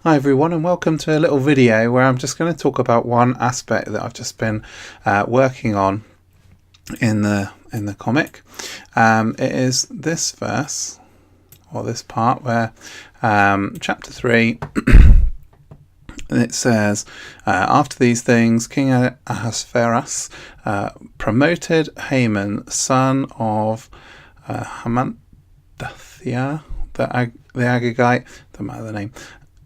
Hi everyone, and welcome to a little video where I'm just going to talk about one aspect that I've just been working on in the comic. It is this verse, or this part, where chapter 3, it says, after these things, King Ahasuerus promoted Haman, son of Haman, the Agagite, doesn't matter the name,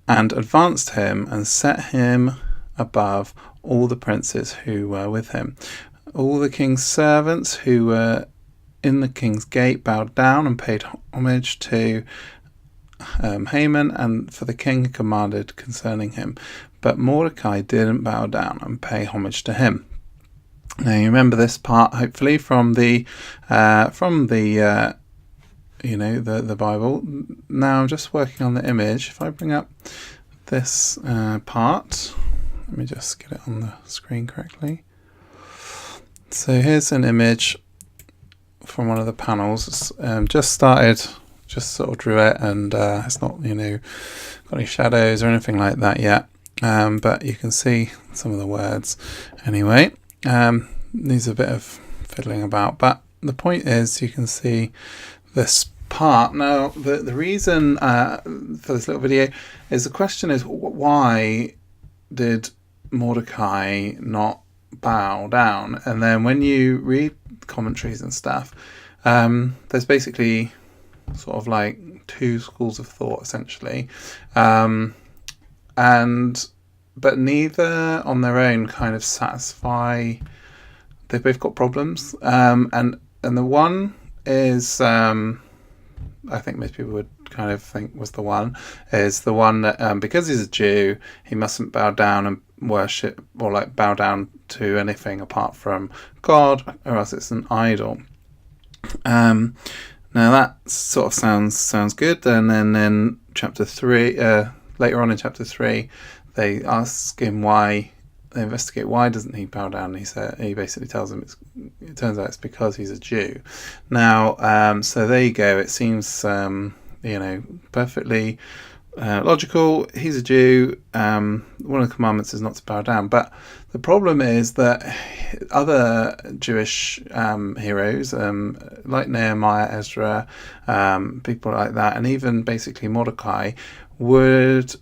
and advanced him and set him above all the princes who were with him. All the king's servants who were in the king's gate bowed down and paid homage to Haman, and for the king commanded concerning him. But Mordecai didn't bow down and pay homage to him. Now you remember this part, hopefully, from the Bible. Now I'm just working on the image. If I bring up this part, let me just get it on the screen correctly. So here's an image from one of the panels. Just sort of drew it, and it's not got any shadows or anything like that yet, but you can see some of the words anyway. Needs a bit of fiddling about, but the point is you can see this part. Now the reason for this little video is, the question is, why did Mordecai not bow down? And then when you read commentaries and stuff, there's basically sort of like two schools of thought essentially, but neither on their own kind of satisfy. They've both got problems, and the one is, I think most people would kind of think was the one that because he's a Jew, he mustn't bow down and worship, or like bow down to anything apart from God, or else it's an idol. Now that sort of sounds good. And then in chapter 3, later on in chapter 3, they ask him why. They investigate why doesn't he bow down. He basically tells them it turns out it's because he's a Jew. Now, so there you go. It seems perfectly logical. He's a Jew. One of the commandments is not to bow down. But the problem is that other Jewish heroes, like Nehemiah, Ezra, people like that, and even basically Mordecai, would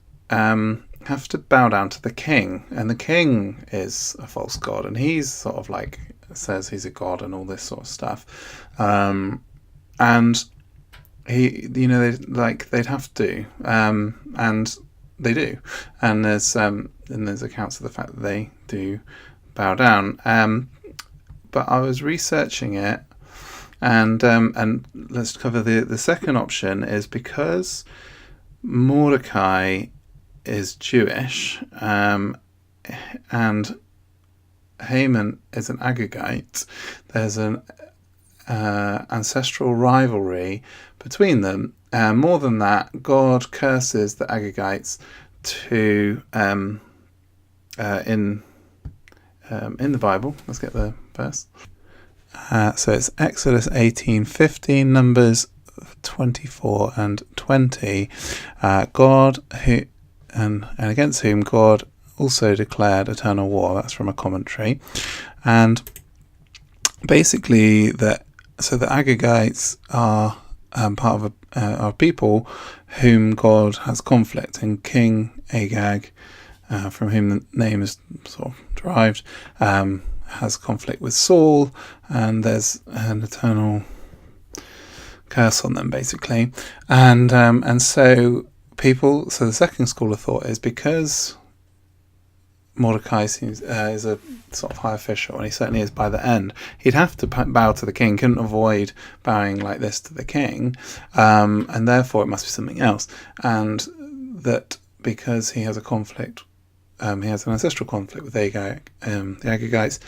have to bow down to the king, and the king is a false god, and he's sort of like says he's a god and all this sort of stuff, and they'd have to, and they do, and there's accounts of the fact that they do bow down, but I was researching it, and let's cover the second option is because Mordecai is Jewish, and Haman is an Agagite. There's an ancestral rivalry between them. More than that, God curses the Agagites to in the Bible. Let's get the verse. So it's Exodus 18:15, Numbers 24 and 20. God who and against whom God also declared eternal war. That's from a commentary. And basically the Agagites are part of a people whom God has conflict, and King Agag, from whom the name is sort of derived, has conflict with Saul, and there's an eternal curse on them basically, and so the second school of thought is because Mordecai is a sort of high official, and he certainly is by the end, he'd have to bow to the king, couldn't avoid bowing like this to the king, and therefore it must be something else, and that because he has a conflict, he has an ancestral conflict with the Agagites,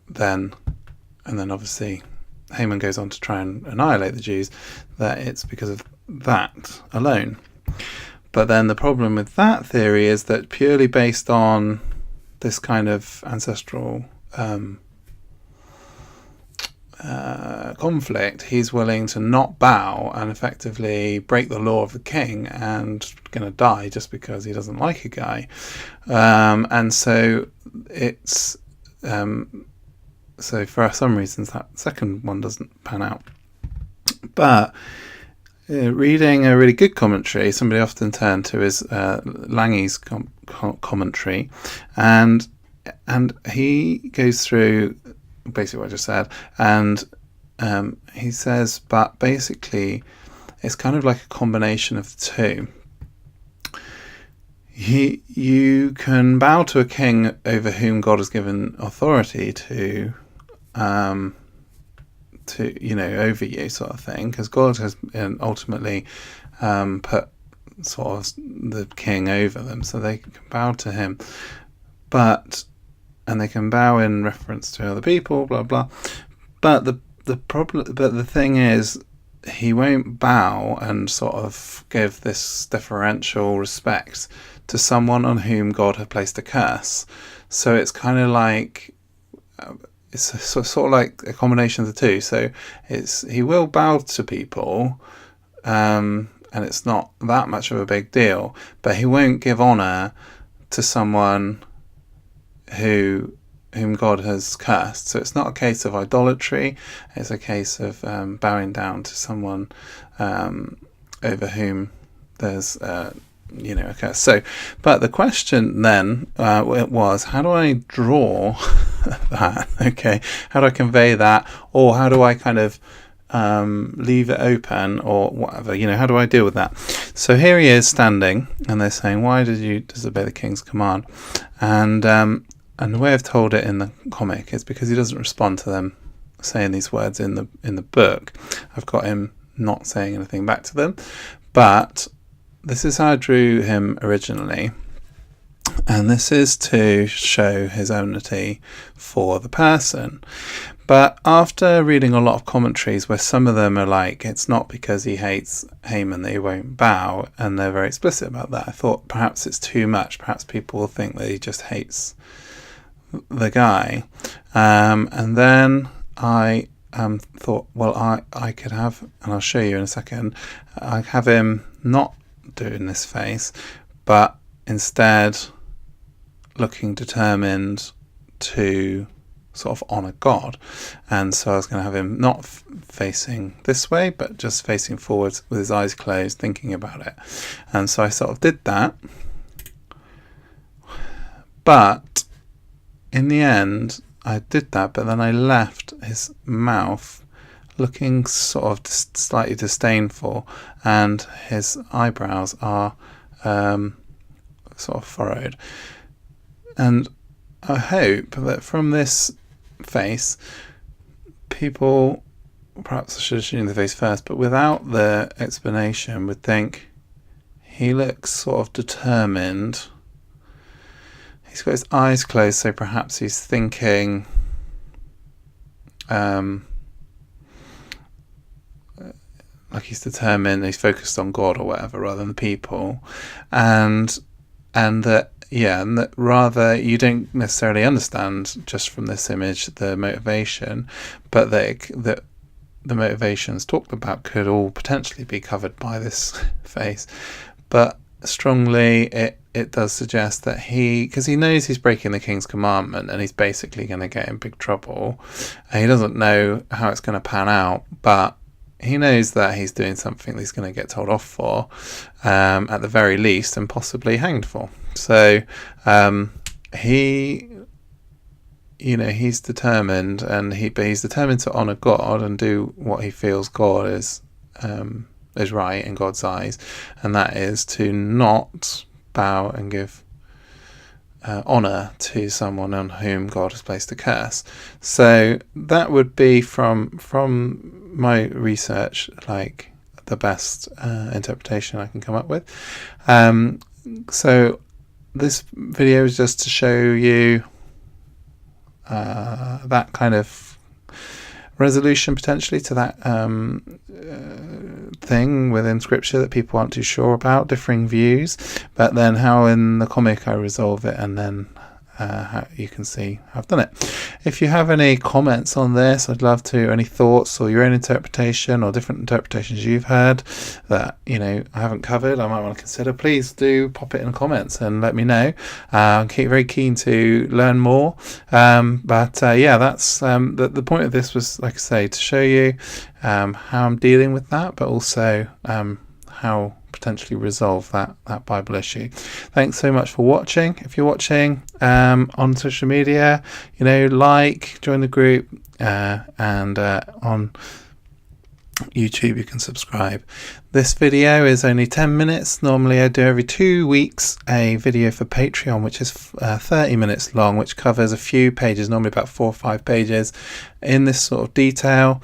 then obviously Haman goes on to try and annihilate the Jews, that it's because of that alone. But then the problem with that theory is that purely based on this kind of ancestral conflict, he's willing to not bow and effectively break the law of the king and going to die just because he doesn't like a guy. And so it's so for some reasons that second one doesn't pan out. But reading a really good commentary, somebody I often turn to is Lange's commentary, and he goes through basically what I just said, and he says, but basically it's kind of like a combination of the two. You can bow to a king over whom God has given authority to over you, sort of thing, because God has ultimately put sort of the king over them, so they can bow to him, and they can bow in reference to other people, blah blah. But the thing is, he won't bow and sort of give this deferential respect to someone on whom God had placed a curse. So it's kind of like it's sort of like a combination of the two. So he will bow to people, and it's not that much of a big deal, but he won't give honour to someone whom God has cursed. So it's not a case of idolatry, it's a case of bowing down to someone over whom there's a curse. So, but the question then was, how do I draw that? Okay, how do I convey that, or how do I kind of leave it open, or whatever, how do I deal with that? So here he is standing, and they're saying, why did you disobey the king's command? And the way I've told it in the comic is because he doesn't respond to them saying these words in the book. I've got him not saying anything back to them, but this is how I drew him originally, and this is to show his enmity for the person. But after reading a lot of commentaries where some of them are like, it's not because he hates Haman that he won't bow, and they're very explicit about that, I thought perhaps it's too much. Perhaps people will think that he just hates the guy. And then I thought, well, I could have, and I'll show you in a second, I have him not doing this face, but instead looking determined to sort of honour God. And so I was going to have him not facing this way, but just facing forwards with his eyes closed, thinking about it. And so I sort of did that. But in the end, I did that, but then I left his mouth looking sort of slightly disdainful, and his eyebrows are sort of furrowed. And I hope that from this face, people, perhaps I should have shown the face first, but without the explanation, would think he looks sort of determined. He's got his eyes closed, so perhaps he's thinking like he's determined, he's focused on God or whatever rather than the people, and that rather you don't necessarily understand just from this image the motivation, but that the motivations talked about could all potentially be covered by this face. But strongly it does suggest that because he knows he's breaking the king's commandment and he's basically going to get in big trouble, and he doesn't know how it's going to pan out, but he knows that he's doing something that he's going to get told off for, at the very least, and possibly hanged for. So he's determined, but he's determined to honour God and do what he feels God is right in God's eyes, and that is to not bow and give honour to someone on whom God has placed a curse. So that would be from my research, like the best interpretation I can come up with. So this video is just to show you that kind of resolution potentially to that thing within scripture that people aren't too sure about, differing views, but then how in the comic I resolve it, and then you can see how I've done it. If you have any comments on this, I'd love to, any thoughts or your own interpretation or different interpretations you've heard that I haven't covered, I might want to consider, please do pop it in the comments and let me know. I'm very keen to learn more, but yeah, that's the point of this was, like I say, to show you how I'm dealing with that, but also how potentially resolve that Bible issue. Thanks so much for watching. If you're watching on social media, like, join the group, and on YouTube you can subscribe. This video is only 10 minutes. Normally I do every 2 weeks a video for Patreon, which is 30 minutes long, which covers a few pages, normally about 4 or 5 pages in this sort of detail.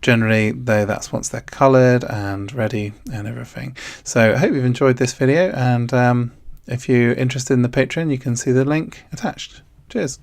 Generally, though, that's once they're coloured and ready and everything. So I hope you've enjoyed this video, and if you're interested in the Patreon, you can see the link attached. Cheers.